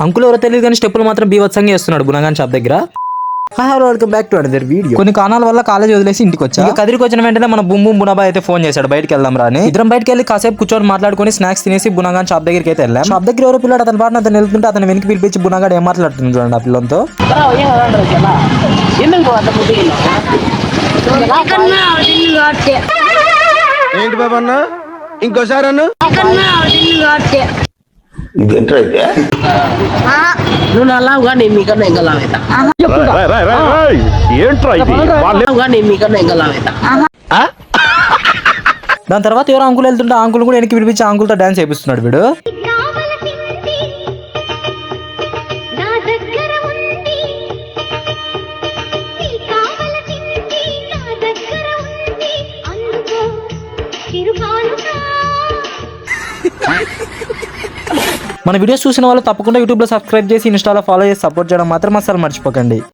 Uncle ఎవరో తెలియదు కానీ స్టెప్పులు మాత్రం బీవత్సంగా చేస్తున్నాడు బునగాన్ షాప్ దగ్గర. Welcome back to another video. కొన్ని కారణాల వల్ల కాలేజ్ వదిలేసి ఇంటికి వచ్చా. కదిరికి వచ్చిన వెంటనే మన బుమ్ బునబా అయితే ఫోన్ చేశాడు బయటకి వెళ్దాం రాని. ఇద్దరం బయటకి వెళ్ళి కాసేపు కూర్చొని మాట్లాడుకుని స్నాక్స్ తినేసి బునగాన్ షాప్ దగ్గరికి అయితే వెళ్ళాం. షాప్ దగ్గర ఎవరో పిల్లడు అతని పాటను అతను వెళ్తుంటే అతను వెనక్కి పిలిపించి బునగాడు ఏం మాట్లాడుతుంది చూడండి ఆ పిల్లలతో. ఏంటి బాబా అన్న ఇంకోసారి అన్న నువ్వు నల్లావు కానీ మీకన్నా ఎంగలావుతా మీకన్నా ఎంగలావుతా. దాని తర్వాత ఎవరో అంకుల్ వెళ్తుంటే ఆ అంకుల్ కూడా వెనక్కి పిలిపించి ఆ అంకుల్తో డాన్స్ చేపిస్తున్నాడు వీడు. మన వీడియోస్ చూసిన వాళ్ళు తప్పకుండా యూట్యూబ్లో సబ్స్క్రైబ్ చేసి ఇన్స్టాలో ఫాలో చేసి సపోర్ట్ చేయడం మాత్రం అస్సలు మర్చిపోకండి.